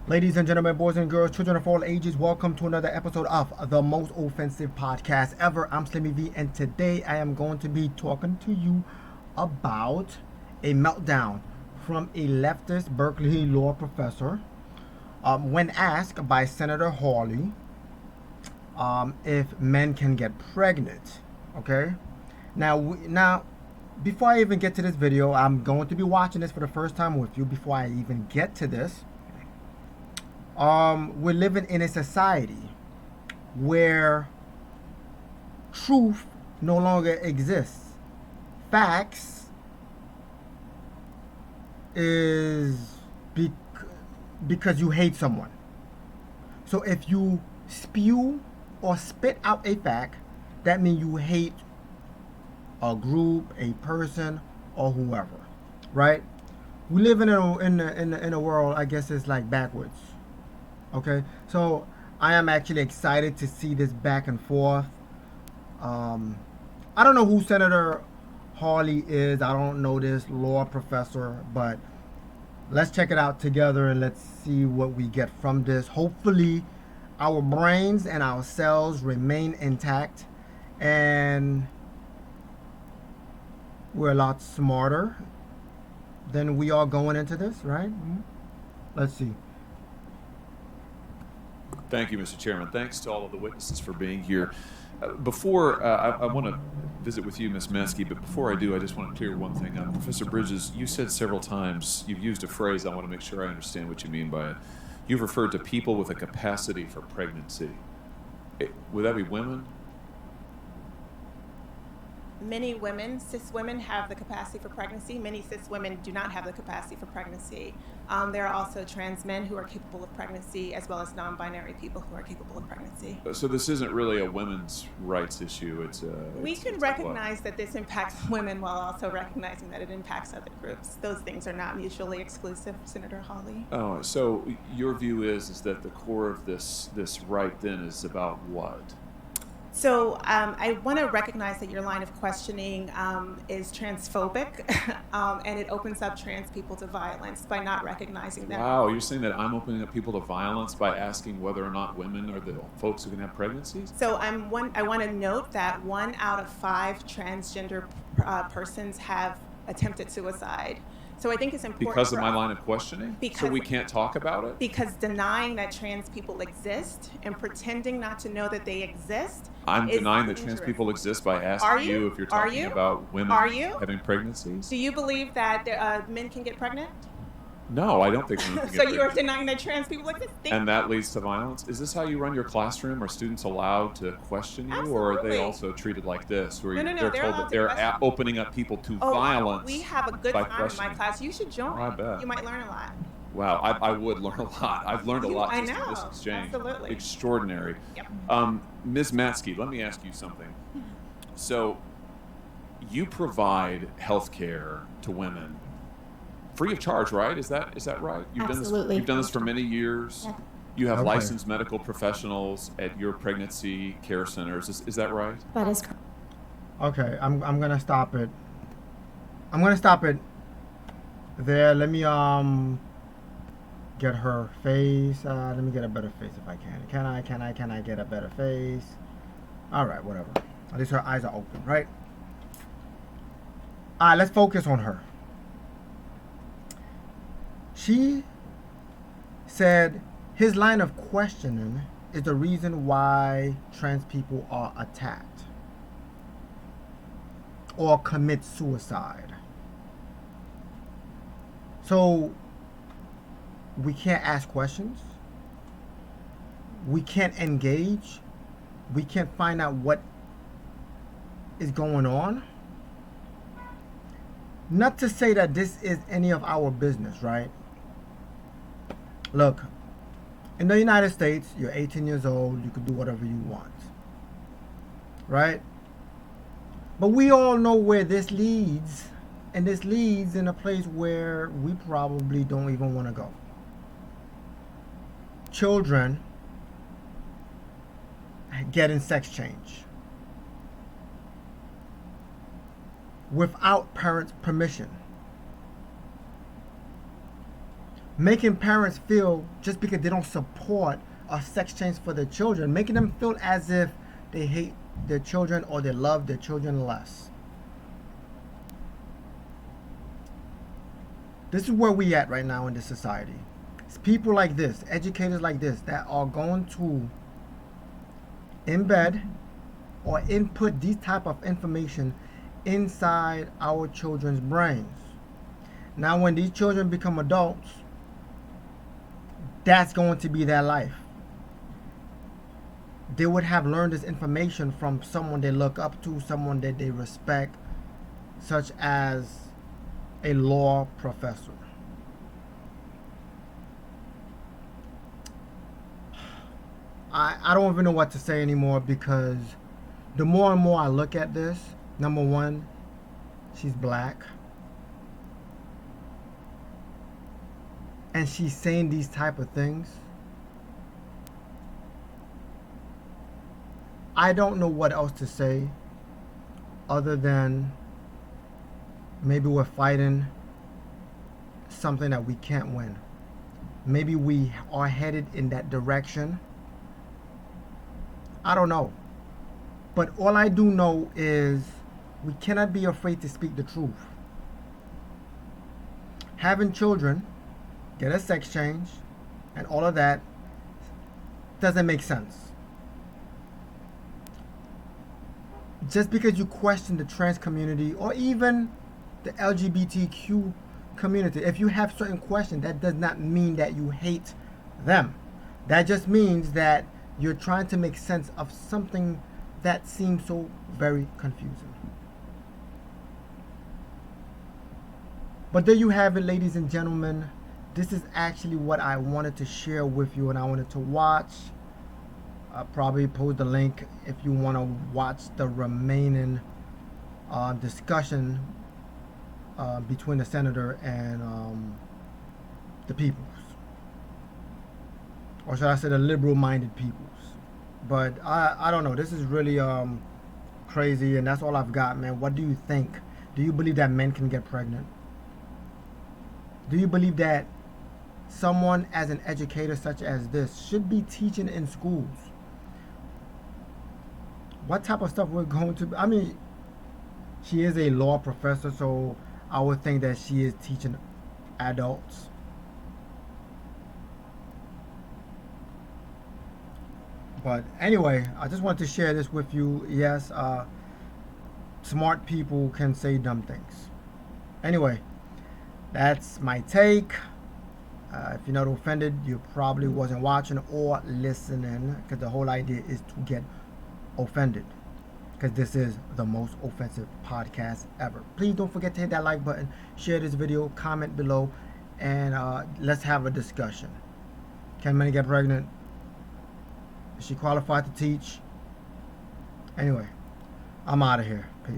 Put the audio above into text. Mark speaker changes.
Speaker 1: Ladies and gentlemen, boys and girls, children of all ages, welcome to another episode of the most offensive podcast ever. I'm Slimmy V, and today I am going to be talking to you about a meltdown from a leftist Berkeley law professor when asked by Senator Hawley if men can get pregnant. Okay, now, before I even get to this video, I'm going to be watching this for the first time with you. Before I even get to this, we're living in a society where truth no longer exists. Facts is because you hate someone. So if you spew or spit out a fact, that means you hate a group, a person, or whoever, right? We live in a world, I guess it's like backwards. Okay, so I am actually excited to see this back and forth. I don't know who Senator Hawley is. I don't know this law professor, but let's check it out together and let's see what we get from this. Hopefully, our brains and our cells remain intact and we're a lot smarter than we are going into this, right? Let's see.
Speaker 2: Thank you, Mr. Chairman. Thanks to all of the witnesses for being here. Before I want to visit with you, Ms. Maskey, but before I do, I just want to clear one thing up. Professor Bridges, you said several times, you've used a phrase, I want to make sure I understand what you mean by it. You've referred to people with a capacity for pregnancy. Would that be women?
Speaker 3: Many women, cis women, have the capacity for pregnancy. Many cis women do not have the capacity for pregnancy. There are also trans men who are capable of pregnancy, as well as non-binary people who are capable of pregnancy.
Speaker 2: So this isn't really a women's rights issue.
Speaker 3: We can recognize that this impacts women while also recognizing that it impacts other groups. Those things are not mutually exclusive, Senator Hawley.
Speaker 2: Oh, so your view is that the core of this right then is about what?
Speaker 3: So I want to recognize that your line of questioning is transphobic, and it opens up trans people to violence by not recognizing that.
Speaker 2: Wow, you're saying that I'm opening up people to violence by asking whether or not women are the folks who can have pregnancies?
Speaker 3: So I want to note that 1 out of 5 transgender persons have attempted suicide. So I think it's important
Speaker 2: because of my line of questioning? So we can't talk about it?
Speaker 3: Because denying that trans people exist and pretending not to know that they exist.
Speaker 2: I'm denying that trans people exist by asking you if you're talking about women having pregnancies?
Speaker 3: Do you believe that men can get pregnant?
Speaker 2: No, I don't think women can get
Speaker 3: So
Speaker 2: pregnant.
Speaker 3: you are denying that trans people exist?
Speaker 2: And that leads to violence? Is this how you run your classroom? Are students allowed to question you?
Speaker 3: Absolutely.
Speaker 2: Or are they also treated like this, where
Speaker 3: No,
Speaker 2: they're told that they're opening up people to violence?
Speaker 3: We have a good time in my class. You should join.
Speaker 2: I bet.
Speaker 3: You might learn a lot.
Speaker 2: Wow, I would learn a lot. I've learned a lot just in this exchange.
Speaker 3: Absolutely.
Speaker 2: Extraordinary.
Speaker 3: Yep.
Speaker 2: Ms. Matsky, let me ask you something. So, you provide health care to women free of charge, right? Is that right?
Speaker 4: Absolutely.
Speaker 2: You've done this for many years.
Speaker 4: Yeah.
Speaker 2: You have licensed medical professionals at your pregnancy care centers. Is that right?
Speaker 4: That is correct.
Speaker 1: Okay, I'm gonna stop it. I'm gonna stop it there. Let me get her face. Let me get a better face if I can. Can I get a better face? All right, whatever. At least her eyes are open, right? All right, let's focus on her. She said his line of questioning is the reason why trans people are attacked or commit suicide. So we can't ask questions. We can't engage. We can't find out what is going on. Not to say that this is any of our business, right? Look, in the United States, you're 18 years old, you can do whatever you want, right? But we all know where this leads, and this leads in a place where we probably don't even want to go. Children getting sex change without parents' permission. making parents feel, just because they don't support a sex change for their children, making them feel as if they hate their children or they love their children less. This is where we at right now in this society. It's people like this, educators like this, that are going to embed or input these type of information inside our children's brains. Now when these children become adults, that's going to be their life. They would have learned this information from someone they look up to, someone that they respect, such as a law professor. I don't even know what to say anymore, because the more and more I look at this, number one, she's black. And she's saying these type of things. I don't know what else to say other than maybe we're fighting something that we can't win. Maybe we are headed in that direction. I don't know. But all I do know is we cannot be afraid to speak the truth. Having children, get a sex change, and all of that doesn't make sense. Just because you question the trans community or even the LGBTQ community, if you have certain questions, that does not mean that you hate them. That just means that you're trying to make sense of something that seems so very confusing. But there you have it, ladies and gentlemen. This is actually what I wanted to share with you and I wanted to watch. I'll probably post the link if you want to watch the remaining discussion between the senator and the peoples. Or should I say the liberal-minded peoples. But I don't know. This is really crazy, and that's all I've got, man. What do you think? Do you believe that men can get pregnant? Do you believe that someone as an educator such as this should be teaching in schools? What type of stuff we're going to... I mean, she is a law professor, so I would think that she is teaching adults. But anyway, I just wanted to share this with you. Yes, smart people can say dumb things. Anyway, that's my take. If you're not offended, you probably wasn't watching or listening, because the whole idea is to get offended, because this is the most offensive podcast ever. Please don't forget to hit that like button, share this video, comment below, and let's have a discussion. Can men get pregnant? Is she qualified to teach? Anyway, I'm out of here. Peace.